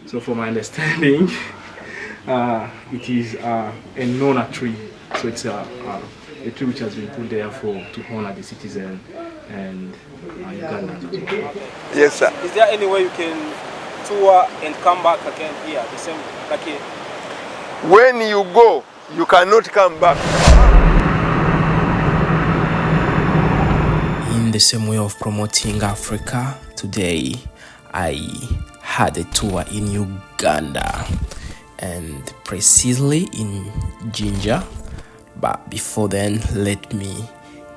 So from my understanding, it is a nona tree. So it's a tree which has been put there to honor the citizen and Ugandans as well. Yes, sir. Is there any way you can tour and come back again here, the same like here? When you go, you cannot come back. In the same way of promoting Africa, today I had a tour in Uganda and precisely in Jinja. But before then, let me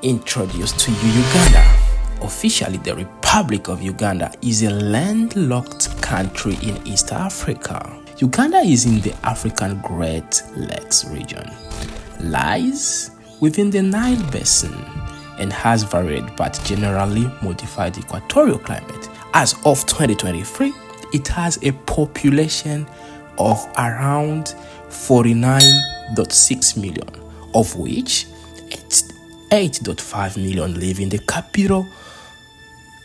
introduce to you Uganda. Officially, the Republic of Uganda is a landlocked country in East Africa. Uganda is in the African Great Lakes region, lies within the Nile basin, and has varied but generally modified equatorial climate. As of 2023, it has a population of around 49.6 million, of which 8.5 million live in the capital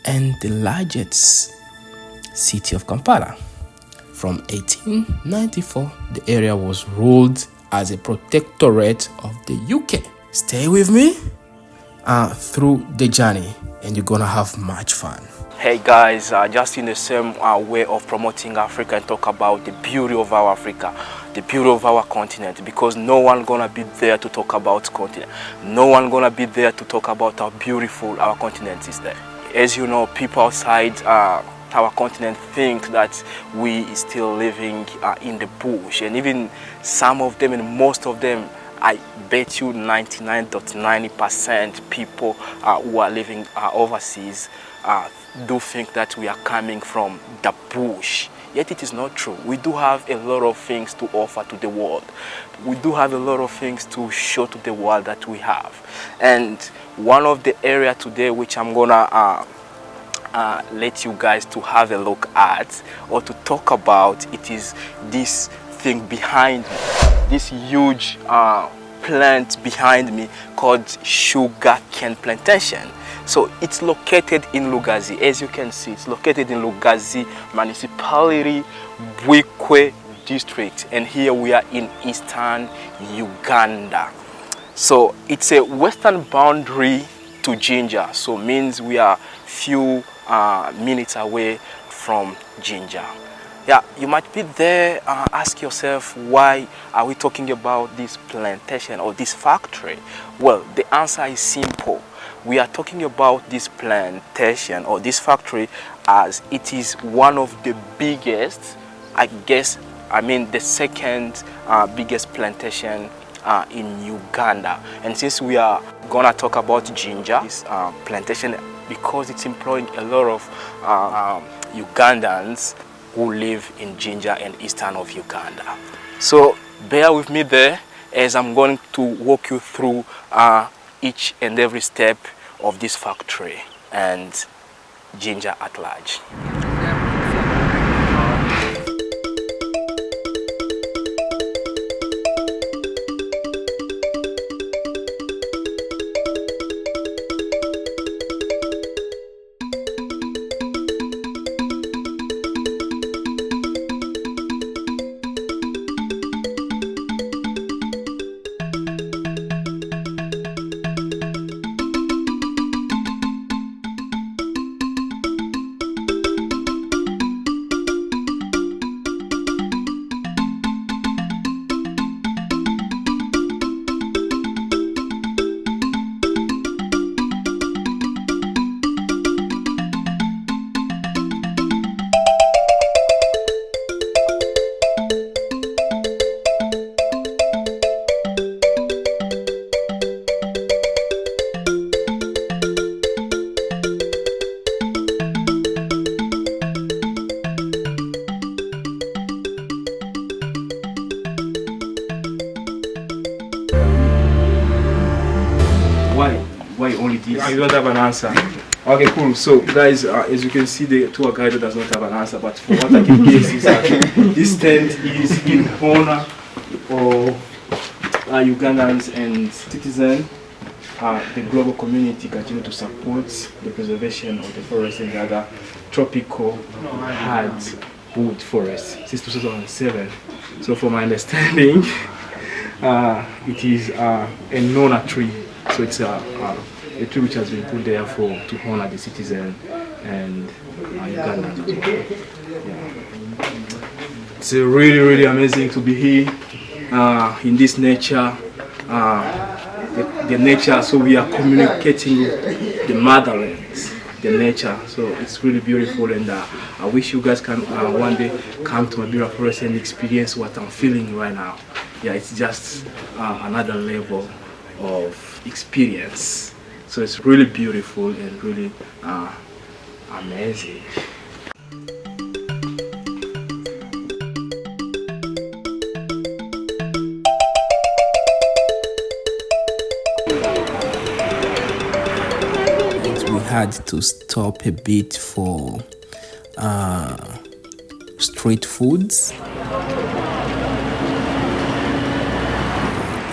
and the largest city of Kampala. From 1894, the area was ruled as a protectorate of the UK. Stay with me through the journey and you're gonna have much fun. Hey guys, just in the same way of promoting Africa and talk about the beauty of our Africa, the beauty of our continent, because no one gonna be there to talk about continent. No one gonna be there to talk about how beautiful our continent is there. As you know, people outside our continent think that we still living in the bush, and even some of them and most of them, I bet you 99.90% people who are living overseas do think that we are coming from the bush. Yet it is not true. We do have a lot of things to offer to the world. We do have a lot of things to show to the world that we have. And one of the areas today which I'm gonna let you guys to have a look at or to talk about, it is this thing behind me, this huge plant behind me called sugar cane plantation. So it's located in Lugazi. As you can see, it's located in Lugazi municipality, Bwikwe district, and here we are in eastern Uganda. So it's a western boundary to Jinja, so means we are few minutes away from Jinja. Yeah, you might be there, ask yourself, why are we talking about this plantation or this factory? Well, the answer is simple. We are talking about this plantation or this factory as it is one of the biggest, the second biggest plantation in Uganda. And since we are gonna talk about Jinja, this plantation, because it's employing a lot of Ugandans who live in Jinja and eastern of Uganda. So bear with me there as I'm going to walk you through each and every step of this factory and Jinja at large. Why only this? You don't have an answer. Okay, cool. So guys, as you can see, the tour guide does not have an answer, but for what I can guess is that this tent is in honor of Ugandans and citizens. The global community continue to support the preservation of the forest and the other tropical wood forest since 2007. So from my understanding, it is a Nona tree. So it's a tree which has been put there to honor the citizen and Uganda. So, yeah. It's really amazing to be here in this nature. The nature, so we are communicating with the motherland, the nature. So it's really beautiful, and I wish you guys can one day come to Mabira Forest and experience what I'm feeling right now. Yeah, it's just another level of experience. So it's really beautiful and really amazing. We had to stop a bit for street foods,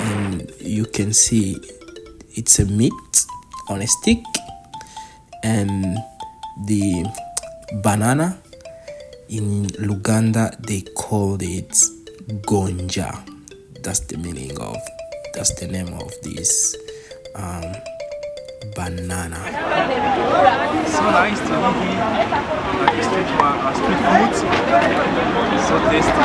and you can see it's a meat on a stick, and the banana in Uganda they called it gonja. That's the name of this banana. So nice to be here at the street food. So tasty.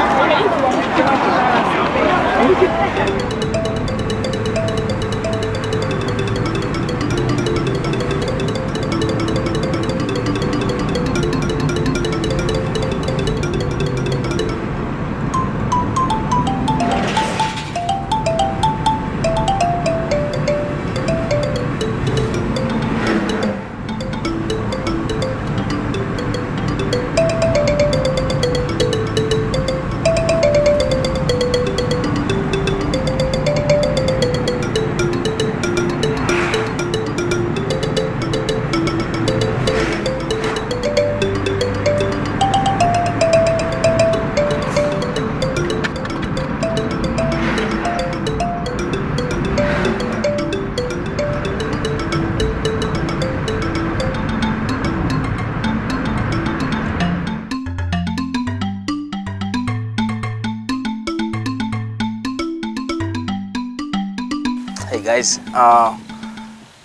Hey guys,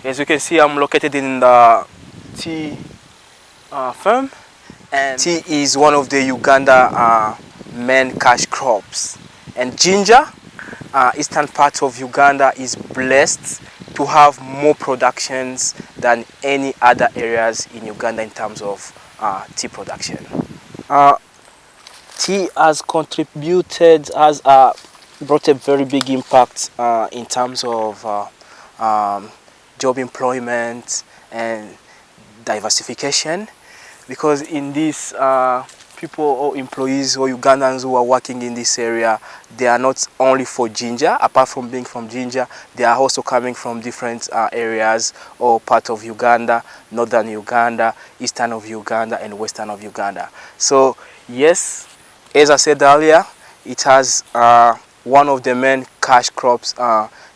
as you can see, I'm located in the tea farm, and tea is one of the Uganda main cash crops. And Jinja, eastern part of Uganda, is blessed to have more productions than any other areas in Uganda in terms of tea production. Tea has contributed, brought a very big impact in terms of job employment and diversification, because in this people or employees or Ugandans who are working in this area, they are not only for Jinja. Apart from being from Jinja, they are also coming from different areas or part of Uganda, northern Uganda, eastern of Uganda, and western of Uganda. So yes, as I said earlier, it has one of the main cash crops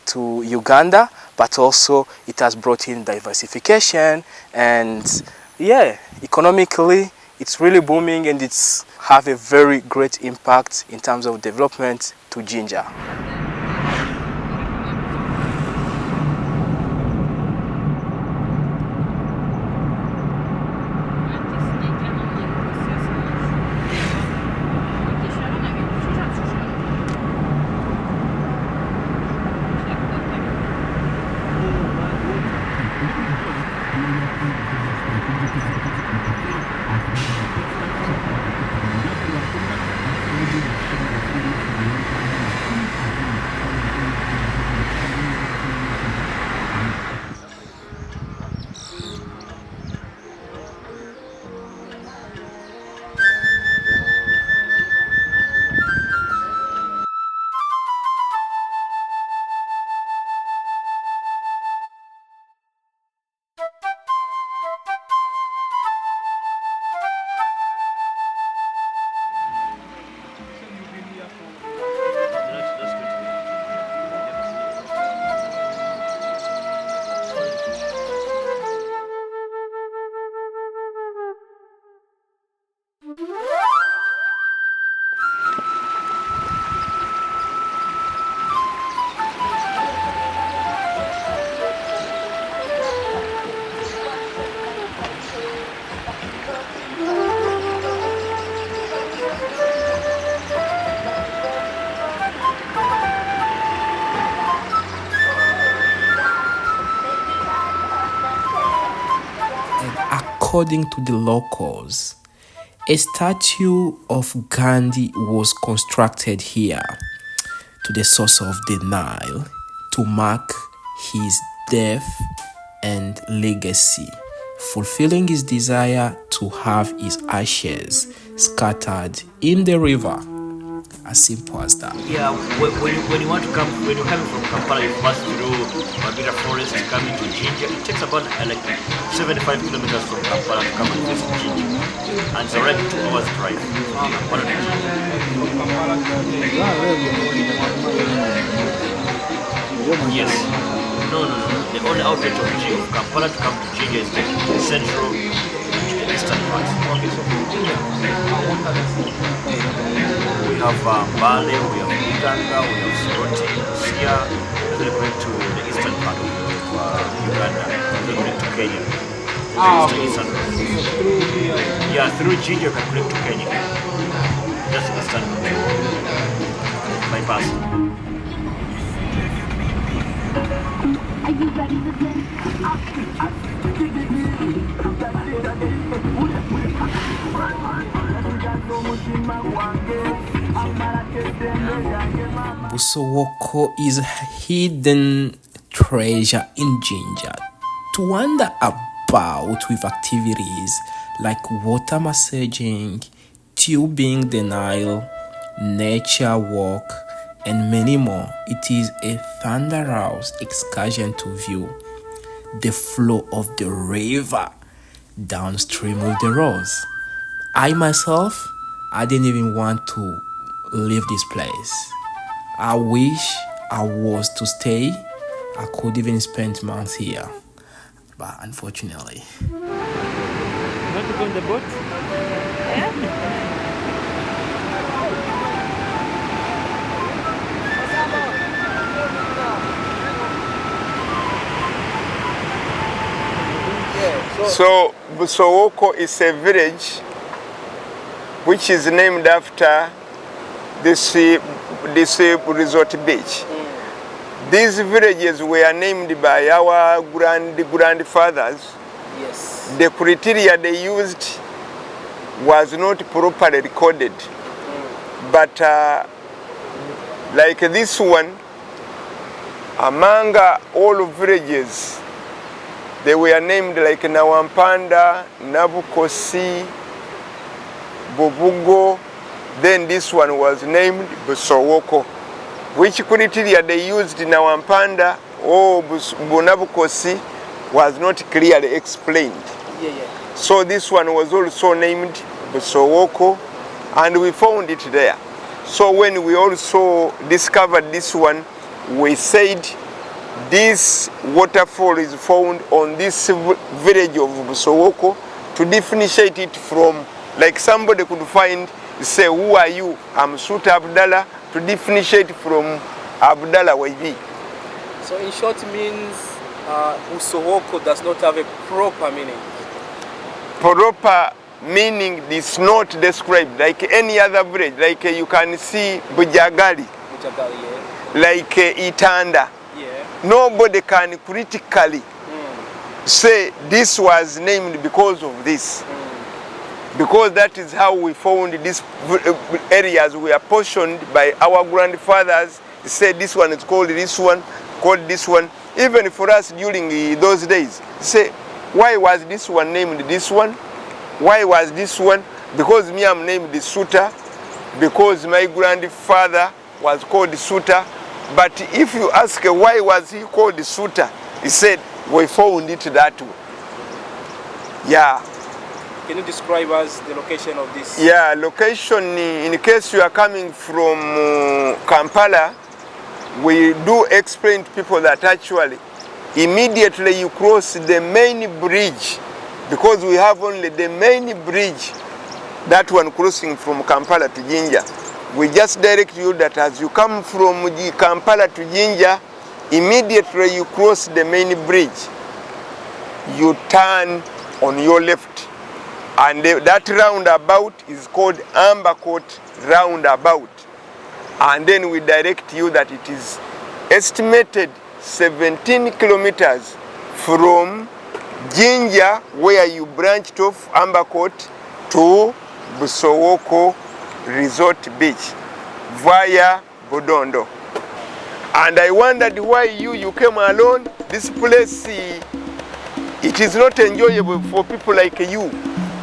to Uganda, but also it has brought in diversification, and yeah, economically it's really booming, and it's have a very great impact in terms of development to Jinja. According to the locals, a statue of Gandhi was constructed here to the source of the Nile to mark his death and legacy, fulfilling his desire to have his ashes scattered in the river. As simple as that. Yeah, when you want to come, when you're coming from Kampala, you pass through Mabira forest, coming to Jinja. It takes about like 75 kilometers from Kampala to come and visit Jinja. And it's already 2 hours drive from Kampala to Jinja. Yes. No. The only outlet of Kampala to come to Jinja is the central to the eastern part. We have Bale, we have Uganda, we have Soroti, Sia. We're going to the eastern part of Uganda. We're going to Kenya. The eastern part. Yeah, through Jinja you can connect to Kenya. That's the eastern part. Bypass. Are you ready to dance? Busowoko is a hidden treasure in Jinja to wander about with activities like water massaging, tubing the Nile, nature walk, and many more. It is a thunderous excursion to view the flow of the river downstream of the rose. I myself, I didn't even want to leave this place. I wish I was to stay. I could even spend months here, but unfortunately. You want to go on the boat? So Busowoko is a village which is named after this resort beach. These villages were named by our grandfathers. Yes. The criteria they used was not properly recorded. But like this one, among all villages, they were named like Nawampanda, Nabukosi, Bobugo. Then this one was named Busowoko. Which criteria they used in Nawampanda or Nabukosi was not clearly explained. Yeah. So this one was also named Busowoko, and we found it there. So when we also discovered this one, we said this waterfall is found on this village of Busowoko to differentiate it from, like somebody could find, say, who are you? I'm Suta Abdallah, to differentiate from Abdallah YB. So in short means Busowoko does not have a proper meaning. Proper meaning is not described like any other village. Like you can see Bujagali, like Itanda. Nobody can critically say this was named because of this. Because that is how we found these areas were portioned by our grandfathers. They said this one is called this one, called this one. Even for us during those days, say, why was this one named this one? Why was this one? Because me, I'm named Suta, because my grandfather was called Suta. But if you ask why was he called Suta, he said, we found it that way. Yeah. Can you describe us the location of this? Yeah, location, in case you are coming from Kampala, we do explain to people that actually immediately you cross the main bridge, because we have only the main bridge, that one crossing from Kampala to Jinja. We just direct you that as you come from Kampala to Jinja, immediately you cross the main bridge, you turn on your left. And that roundabout is called Ambakot roundabout. And then we direct you that it is estimated 17 kilometers from Jinja, where you branched off Ambakot to Busowoko Resort Beach via Bodondo. And I wondered why you came alone. This place, it is not enjoyable for people like you,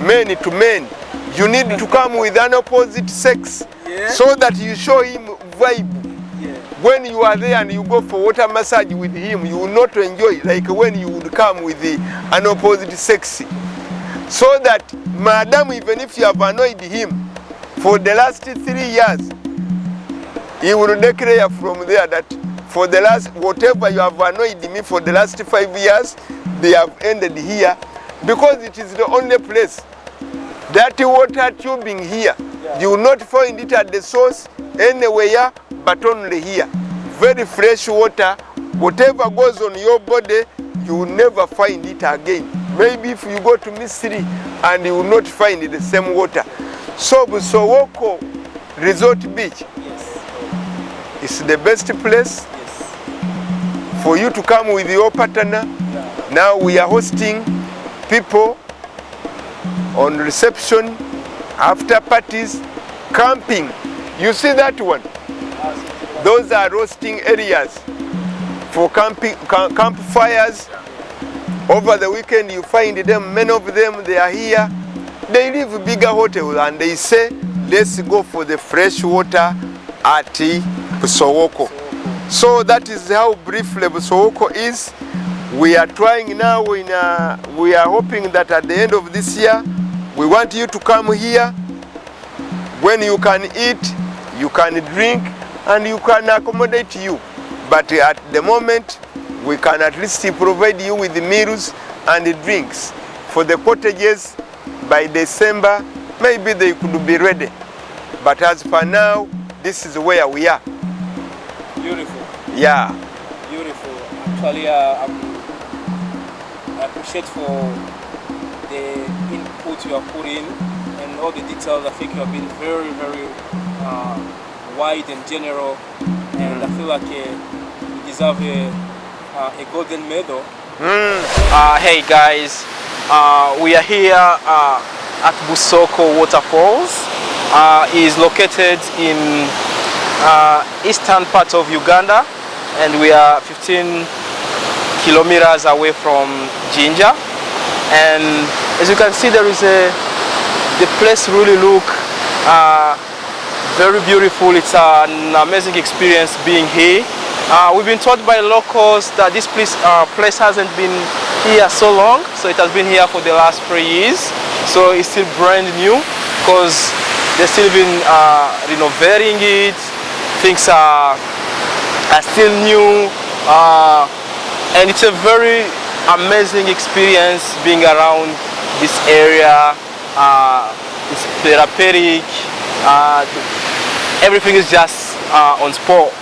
men to men. You need to come with an opposite sex, so that you show him vibe. When you are there and you go for water massage with him, you will not enjoy like when you would come with an opposite sex. So that, madam, even if you have annoyed him for the last 3 years, he will declare from there that for the last, whatever you have annoyed me for the last 5 years, they have ended here, because it is the only place. That water tubing here, you will not find it at the source anywhere but only here. Very fresh water, whatever goes on your body, you will never find it again. Maybe if you go to Missouri and you will not find the same water. So Busowoko Resort Beach is the best place for you to come with your partner. Now we are hosting people on reception, after parties, camping. You see that one? Those are roasting areas for campfires. Over the weekend you find them, many of them, they are here. They live bigger hotels and they say, let's go for the fresh water at Busowoko. So that is how briefly Busowoko is. We are trying now, we are hoping that at the end of this year, we want you to come here. When you can eat, you can drink, and you can accommodate you. But at the moment, we can at least provide you with the meals and the drinks. For the cottages, by December, maybe they could be ready. But as for now, this is where we are. Beautiful. Yeah. Beautiful. Actually, I appreciate for the input you have put in and all the details. I think you have been very, very wide and general, and I feel like you deserve a golden medal. Hey guys, we are here at Busowoko Waterfalls. It is located in eastern part of Uganda, and we are 15 kilometers away from Jinja. And as you can see, there is the place really look very beautiful. It's an amazing experience being here. We've been told by locals that this place hasn't been here so long, so it has been here for the last 3 years. So it's still brand new because they've still been renovating it. Things are still new, and it's a very amazing experience being around this area. It's therapeutic. Everything is just on spot.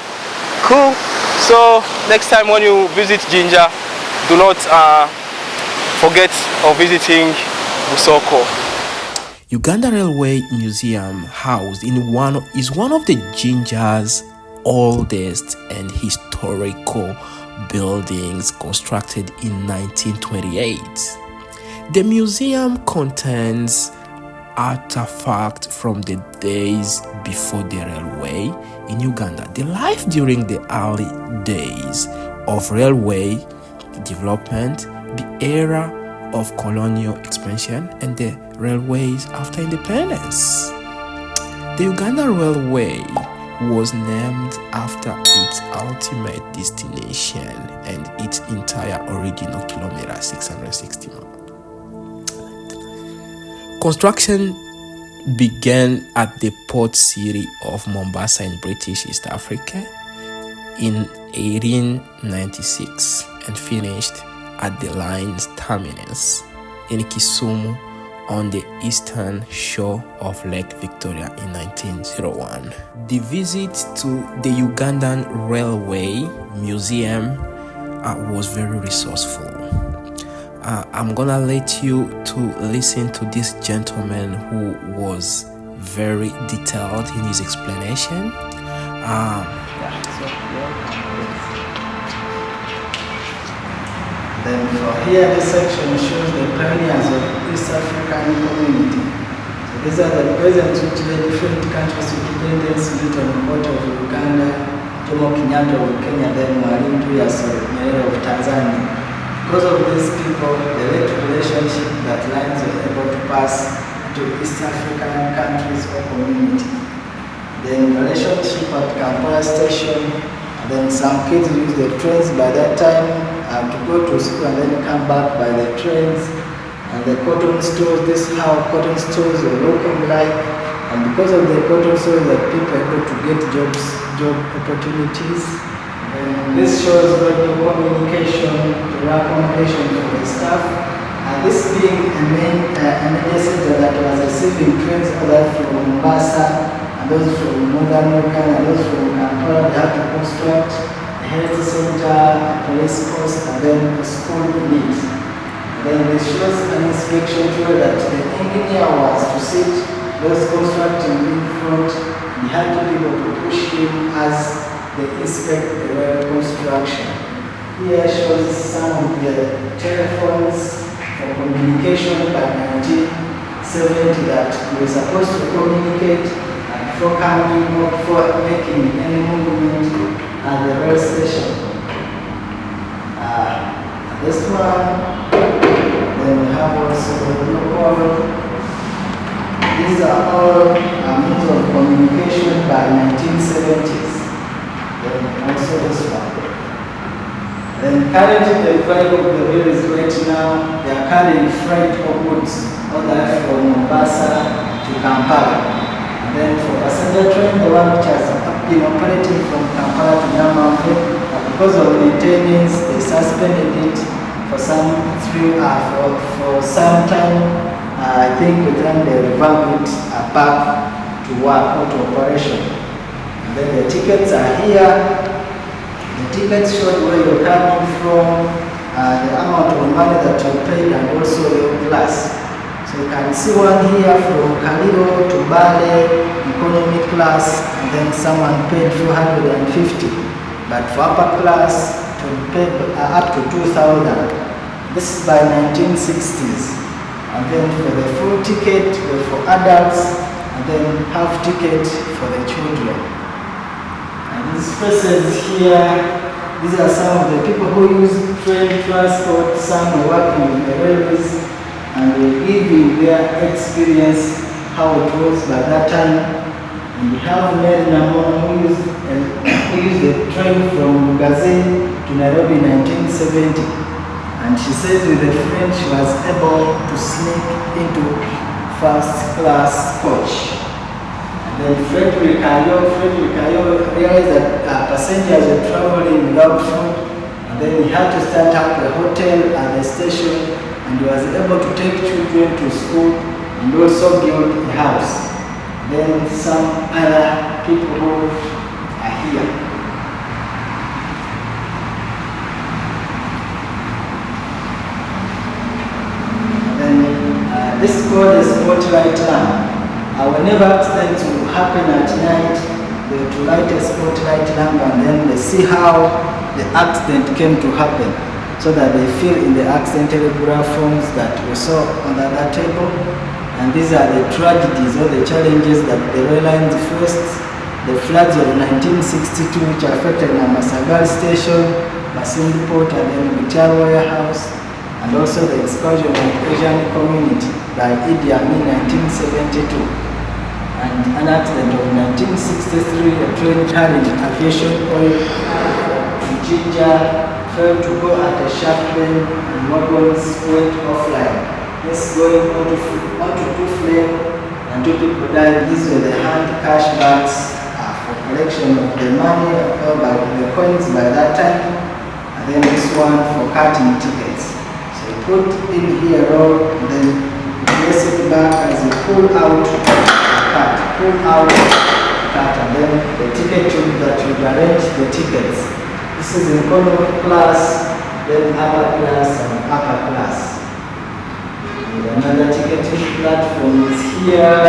Cool. So next time when you visit Jinja, do not forget of visiting Busowoko. Uganda Railway Museum, housed in is one of the Jinja's oldest and historical buildings, constructed in 1928. The museum contains artifacts from the days before the railway in Uganda, the life during the early days of railway development, the era of colonial expansion, and the railways after independence. The Uganda Railway was named after its ultimate destination and its entire original kilometer 661. Construction began at the port city of Mombasa in British East Africa in 1896 and finished at the line's terminus in Kisumu on the eastern shore of Lake Victoria in 1901. The visit to the Ugandan Railway Museum was very resourceful. I'm gonna let you to listen to this gentleman who was very detailed in his explanation. Then for here, this section shows the pioneers of East African community. So these are the presidents which the different countries' independence, Milton Obote of Uganda, Jomo Kenyatta of Kenya, then Mwalimu Julius Nyerere of Tanzania. Because of these people, the late relationship that lines were able to pass to East African countries or community. Then relationship at Kampala station, and then some kids use the trains by that time to go to school and then come back by the trains. And the cotton stores, this is how cotton stores were looking like. And because of the cotton stores, that people are able to get job opportunities. And this shows radio communication, accommodation for the staff. And this being a major center that was receiving trains other from Mombasa, and those from Northern Uganda, and those from Kampala, they had to construct a health center, a police post, and then a school unit. And then this shows an inspection tour that the engineer was to sit, those constructing in front, he had to be able to push him as they inspect the rail construction. Here shows some of the telephones for communication by 1970 that we were supposed to communicate before coming or before making any movement at the rail station. This one, then we have also the local. These are all means of communication by 1970s. Then also this one. Then currently the vibe of the rail is right now, they are carrying freight or goods all the way from Mombasa to Kampala. And then for passenger train, the one which has been operating from Kampala to Namamfe, because of maintenance, they suspended it for some time. I think with them they revamp it back to work or to operation. And then the tickets are here. The tickets show where you're coming from, the amount of money that you paid, and also your class. So you can see one here from Kaliro to Bale, economy class, and then someone paid 450. But for upper class, to pay up to 2,000. This is by 1960s. And then for the full ticket for adults, and then half ticket for the children. And these places here, these are some of the people who use train transport. Some are working with the railways, and they give you their experience, how it was by that time. And we have Mary Namon who used the train from Gazin to Nairobi in 1970. And she says with a friend she was able to sneak into first class coach. And then Frederick Ayo realized that passengers were traveling without food. And then he had to start up a hotel at the station, and he was able to take children to school and also build a house. Then some other people who are here. This is called a spotlight lamp. Whenever accidents will happen at night, they will light a spotlight lamp, and then they see how the accident came to happen, so that they fill in the accident telegraph forms that we saw on the other table. And these are the tragedies or the challenges that the rail lines faced. The floods of 1962, which affected Namasagal Station, Masindi Port, and then Vital Warehouse, and also the expulsion of Asian community by Idi Amin 1972. And an accident of 1963, a train carrying aviation oil from Jinja failed to go at a sharp bend and wagons went offline. This going onto two flame and two people died. These were the hand cash bags for collection of the money, by the coins by that time. And then this one for cutting tickets. So you put in here roll, and then you place it back as you pull out, cut, and then the ticket tube that you arrange the tickets. This is economy class, then upper class and upper class. And another ticketing platform is here.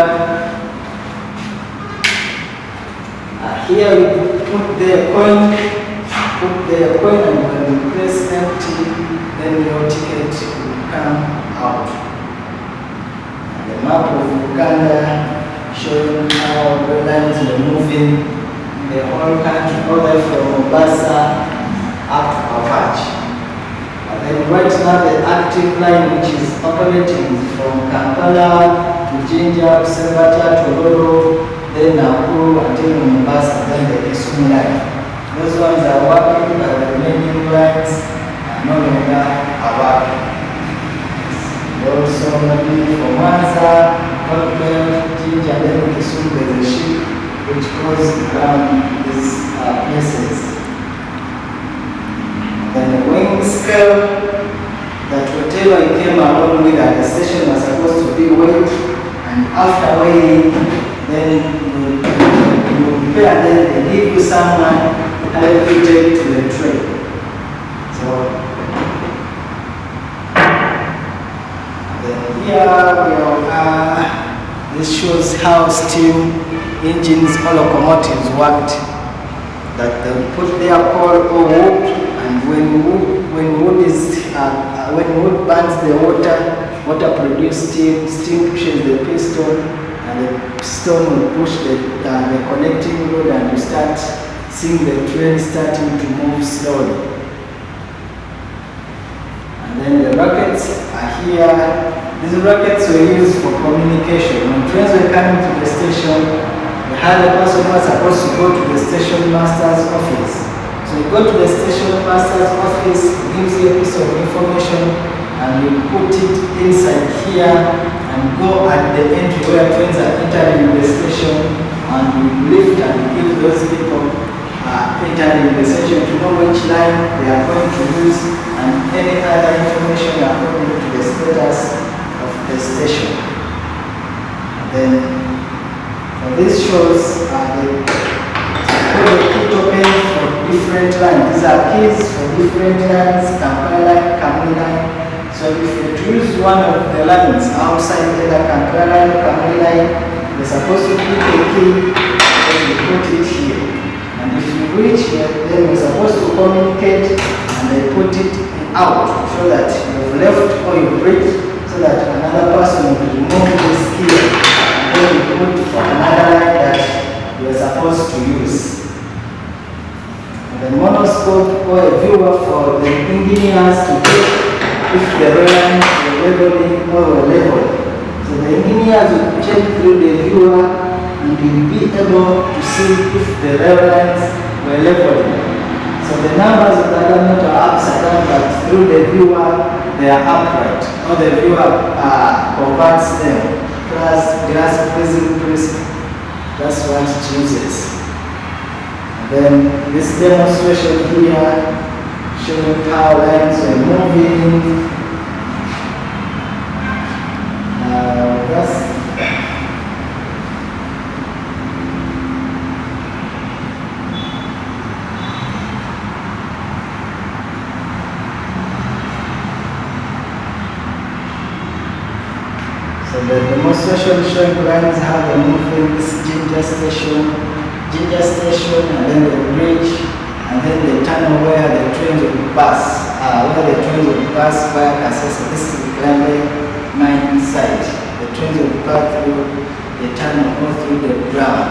Here we put the coin, and when we press empty, then your ticket will come out. And the map of Uganda showing how the lines were moving in the whole country, all the way from Mombasa up to Apache. And then right now the active line which is operating is from Kampala to Jinja, Sebata, Tororo, then Nakuru until Mombasa, then the Kisumu line. Those ones are working, but the remaining lines are no longer working. Also, maybe from Mwanza, Northbelt, Jinja, then Kisumu, there's a ship which goes around these places. Then the weighing scale, that whatever you came along with at the station was supposed to be weighed, and after weighing, then you prepare, then they give you someone help you take to the train. So then here we are. This shows how steam engines or locomotives worked. That they put their coal or wood, and when wood burns the water produces steam. Steam pushes the piston, and the piston will push the connecting rod, and you start seeing the train starting to move slowly. And then the rockets are here. These rockets were used for communication. When trains were coming to the station, they had a person who was supposed to go to the station master's office. So you go to the station master's office, gives you a piece of information, and you put it inside here and go at the entry where trains are entering the station, and you lift and give those people entering the station to know which line they are going to use and any other information according to the status of the station. And then this shows the key token for different lines. These are keys for different lines, Kampala line, Kamui line. So if you choose one of the lines outside either Kampala line or Kamui line, you're supposed to pick a key and you put it here. And if you reach here, then you're supposed to communicate and they put it out so that you've left or you've reached, so that another person will remove this key and then you put for another line that you're supposed to use. And the monoscope or a viewer for the engineers to check if the line were leveling or level. So the engineers will check through the viewer and you'll be able to see if the rail lines were leveling. So the numbers of the element are upside down, but through the viewer they are upright. Or the viewer converts them. Glass prism. That's what it uses. And then this demonstration here showing how lines are moving. So the demonstration showing lines how they're moving. This Jinja station, and then the bridge, and then the tunnel where the trains will pass, via Kasese. This is the Glambe mine site. The trains will pass through the tunnel or through the ground.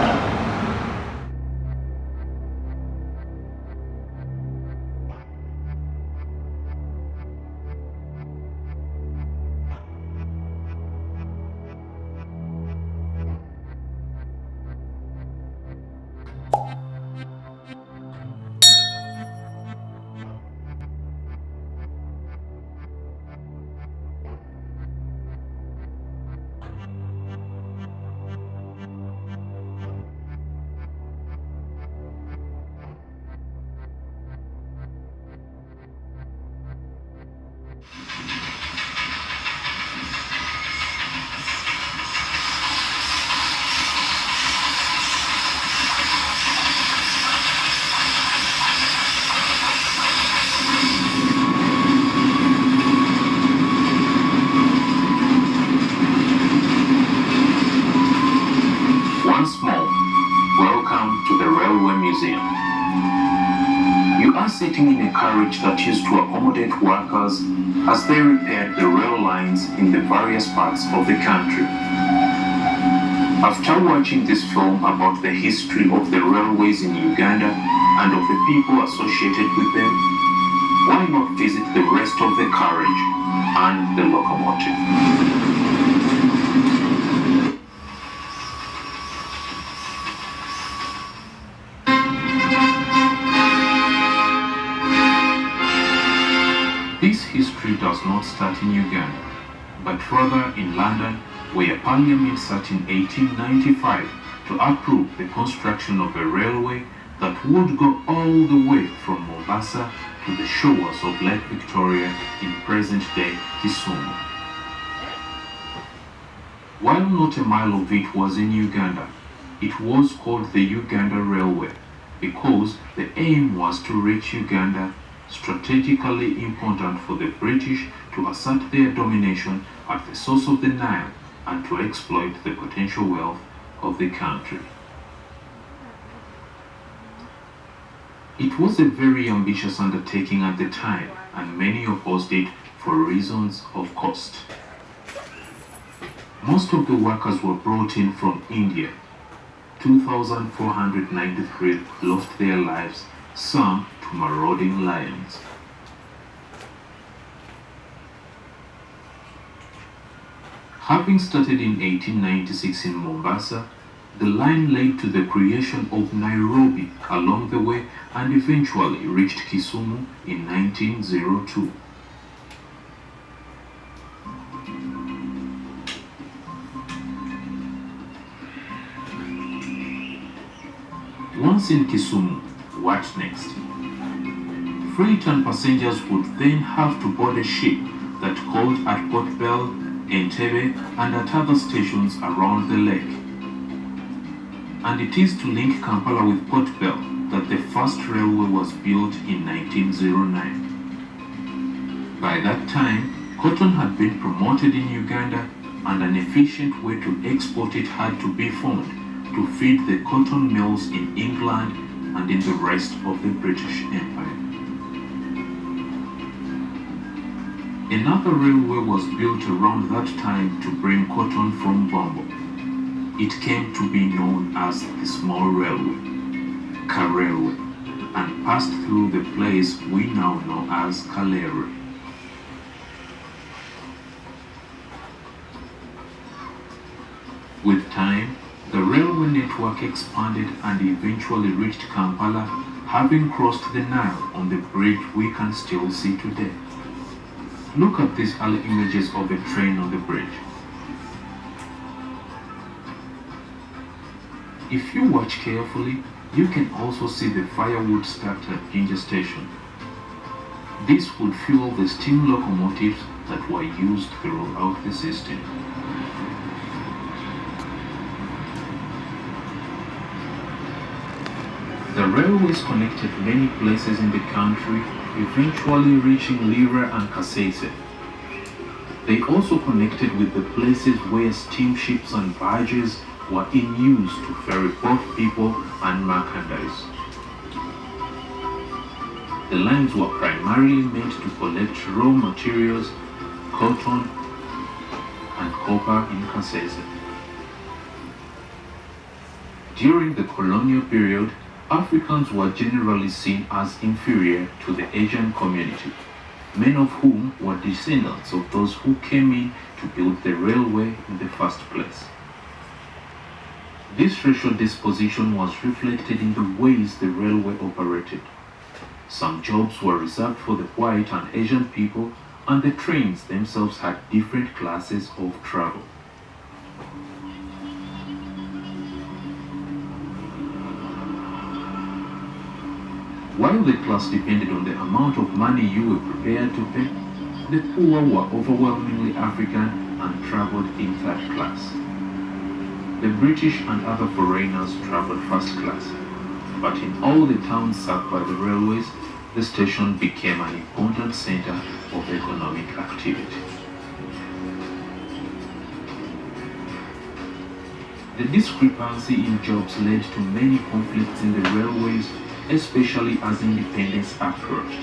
are sitting in a carriage that used to accommodate workers as they repaired the rail lines in the various parts of the country. After watching this film about the history of the railways in Uganda and of the people associated with them, why not visit the rest of the carriage and the locomotive? This history does not start in Uganda, but rather in London, where Parliament sat in 1895 to approve the construction of a railway that would go all the way from Mombasa to the shores of Lake Victoria in present-day Kisumu. While not a mile of it was in Uganda, it was called the Uganda Railway because the aim was to reach Uganda, strategically important for the British to assert their domination at the source of the Nile and to exploit the potential wealth of the country. It was a very ambitious undertaking at the time, and many opposed it for reasons of cost. Most of the workers were brought in from India. 2,493 lost their lives, some to marauding lions. Having started in 1896 in Mombasa, the line led to the creation of Nairobi along the way and eventually reached Kisumu in 1902. Once in Kisumu, what next? Freight and passengers would then have to board a ship that called at Port Bell, Entebbe, and at other stations around the lake. And it is to link Kampala with Port Bell that the first railway was built in 1909. By that time, cotton had been promoted in Uganda, and an efficient way to export it had to be found to feed the cotton mills in England and in the rest of the British Empire. Another railway was built around that time to bring cotton from Bombo. It came to be known as the Small Railway, Railway, and passed through the place we now know as Kalere. With time, the railway network expanded and eventually reached Kampala, having crossed the Nile on the bridge we can still see today. Look at these early images of a train on the bridge. If you watch carefully, you can also see the firewood stacked at Jinja Station. This would fuel the steam locomotives that were used throughout the system. The railways connected many places in the country, eventually reaching Lira and Kasese. They also connected with the places where steamships and barges were in use to ferry both people and merchandise. The lines were primarily meant to collect raw materials, cotton, and copper in Kasese. During the colonial period, Africans were generally seen as inferior to the Asian community, many of whom were descendants of those who came in to build the railway in the first place. This racial disposition was reflected in the ways the railway operated. Some jobs were reserved for the white and Asian people, and the trains themselves had different classes of travel. While the class depended on the amount of money you were prepared to pay, the poor were overwhelmingly African and traveled in third class. The British and other foreigners traveled first class, but in all the towns served by the railways, the station became an important center of economic activity. The discrepancy in jobs led to many conflicts in the railways, especially as independence approached.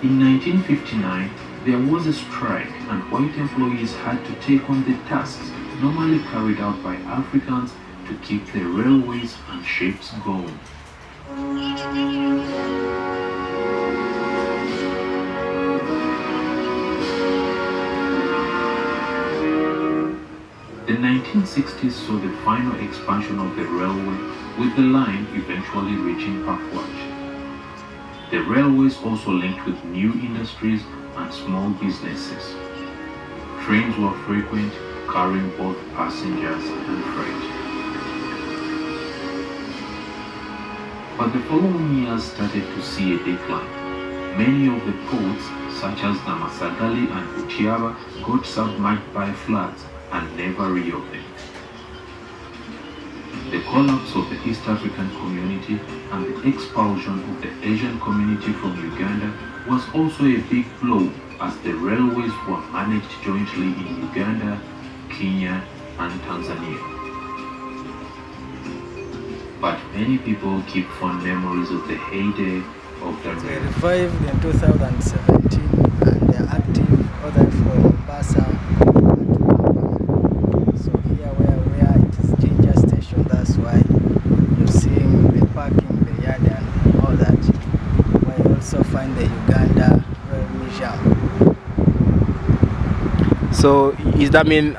In 1959, there was a strike and white employees had to take on the tasks normally carried out by Africans to keep the railways and ships going. The 1960s saw the final expansion of the railway, with the line eventually reaching Pakwach. The railways also linked with new industries and small businesses. Trains were frequent, carrying both passengers and freight. But the following years started to see a decline. Many of the ports, such as Namasagali and Butiaba, got submerged by floods and never reopened. The collapse of the East African community and the expulsion of the Asian community from Uganda was also a big blow, as the railways were managed jointly in Uganda, Kenya, and Tanzania. But many people keep fond memories of the heyday of the They railway. revived in 2017 and they are active other from Mombasa and Kampala. So here where we are, it is Jinja Station, that's why you're seeing the parking, the yard and all that. Where you also find the Uganda Rail Museum. So is that mean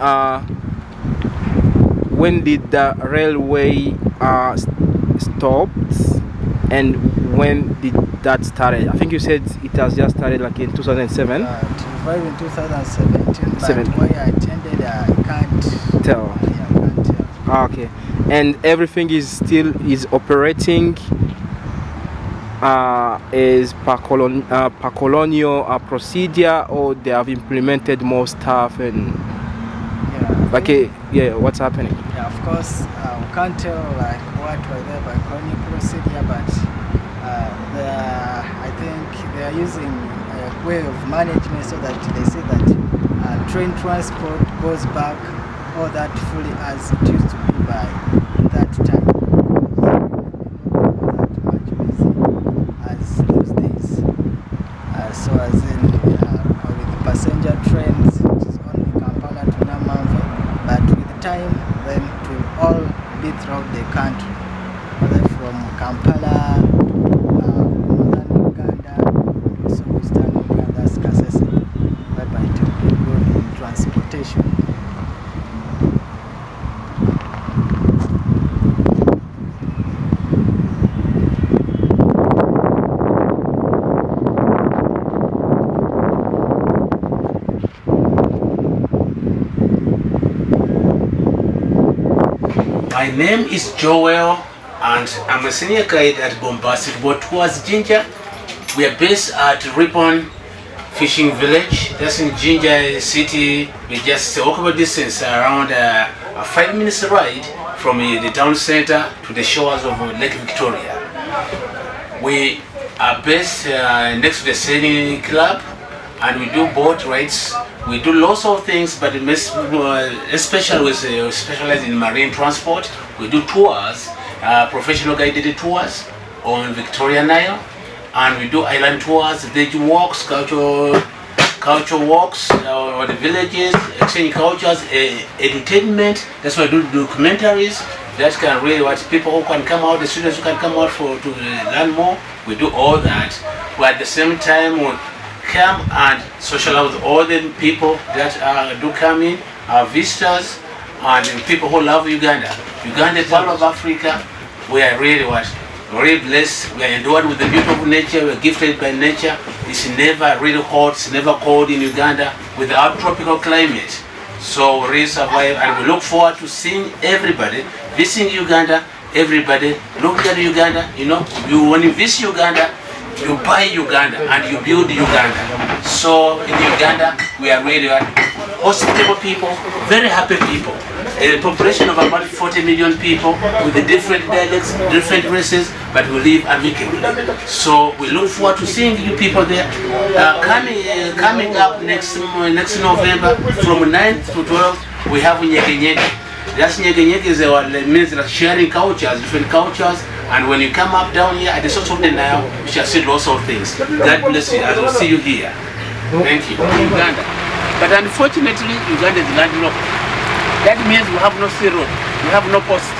when did the railway stopped and when did that started? I think you said it has just started like in 2007. It revived in 2017, but where I attended, I can't Tell. Yeah, I can't tell. Okay, and everything is operating is per colonial procedure, or they have implemented more stuff and what's happening? Yeah, of course, we can't tell like what were there by colonial procedure, but I think they are using a way of management so that they say that train transport goes back all that fully as it used to be by that time. Not much busy as those days. So as in with the passenger trains, it is only Kampala to Namanga, but with time then it will all be throughout the country, whether from Kampala, northern Uganda, so western Uganda's Kasese, whereby it will be good in transportation. My name is Joel and I'm a senior guide at Bombastic Boat Tours Jinja. We are based at Ripon Fishing Village. That's in Jinja City. We just walkable distance around a 5 minutes ride from the town center to the shores of Lake Victoria. We are based next to the sailing club and we do boat rides. We do lots of things, but especially we specialize in marine transport. We do tours, professional guided tours on Victoria Nile, and we do island tours, village walks, culture walks, or the villages, exchange cultures, entertainment. That's why I do documentaries. That can really what people who can come out, the students who can come out to learn more. We do all that, but at the same time we come and socialize with all the people that do come in, our visitors, and the people who love Uganda. Uganda is part of Africa. We are really very blessed. We are endowed with the beautiful nature. We are gifted by nature. It's never really hot, it's never cold in Uganda with our tropical climate. So we really survive, and we look forward to seeing everybody visiting Uganda. Everybody look at Uganda. You know, when you visit Uganda, you buy Uganda and you build Uganda. So in Uganda, we are really hospitable people, very happy people. A population of about 40 million people with the different dialects, different races, but we live amicably. So we look forward to seeing you people there. Coming up next November from 9th to 12th, we have Nyege Nyege. That's Nyege Nyege means like sharing cultures, different cultures, And when you come up down here at the source of the Nile, you shall see lots of things. God bless you. I will see you here. Thank you. Uganda. But unfortunately, Uganda is landlocked. That means we have no sea road. We have no coast.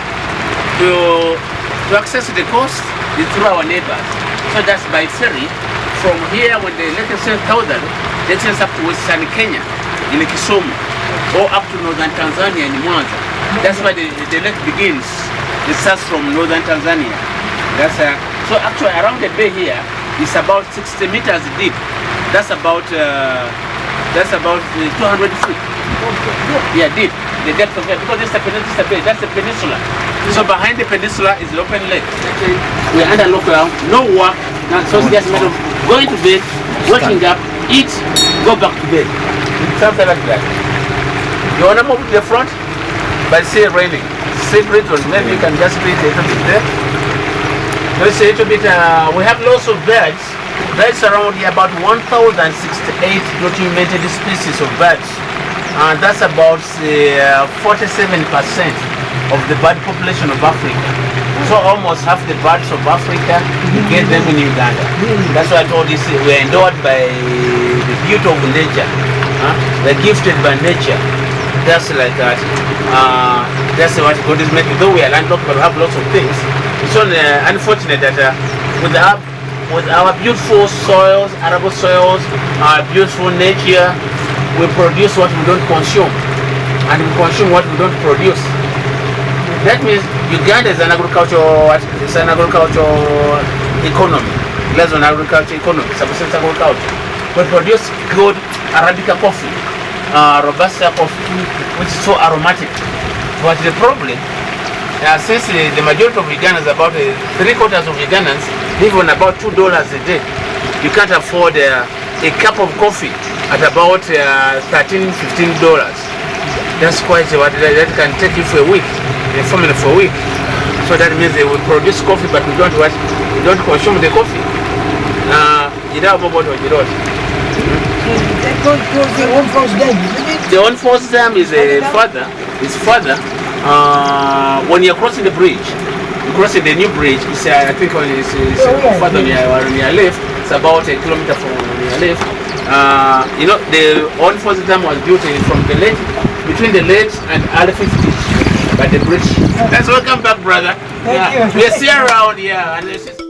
To access the coast is through our neighbors. So that's by ferry. From here, when they let us say 1,000, they take us up to western Kenya, in Kisumu, or up to northern Tanzania in Mwanza. That's why the lake begins. It starts from northern Tanzania. So actually around the bay here is about 60 meters deep. That's about 200 feet. Yeah, deep. The depth of it, because it's a bay, that's a peninsula. So behind the peninsula is the open lake. We are under lockdown, no work. So it's just a matter of going to bed, waking up, eat, go back to bed. Something like that. You want to move to the front? But it's raining. Separate one. Maybe you can just read a little bit there. Let's say a little bit. We have lots of birds. Birds around here, about 1,068 documented species of birds. And that's about 47% of the bird population of Africa. So almost half the birds of Africa, you get them in Uganda. That's why I told you, we're endowed by the beauty of nature. We're gifted by nature. That's like that. That's what God is making. Though we are landlocked, but we have lots of things. It's only unfortunate that with our beautiful soils, arable soils, our beautiful nature, we produce what we don't consume, and we consume what we don't produce. That means Uganda is an agricultural, it's an agricultural economy. Less on agriculture economy, subsistence agriculture. We produce good Arabica coffee, Robusta coffee, which is so aromatic. But the problem, since the majority of Ugandans, about 3/4 of Ugandans, live on about $2 a day, you can't afford a cup of coffee at about $13–15. That's quite what that can take you for a week, a family for a week. So that means they will produce coffee, but we don't consume the coffee. The unforced dam is further. When you're crossing the bridge, crossing the new bridge, I think it's further on your left. It's about 1 kilometer from your left. The unforced dam was built from the lake, between the lakes and Elephant Beach by the bridge. Let's welcome back, brother. Thank you. We're still around here.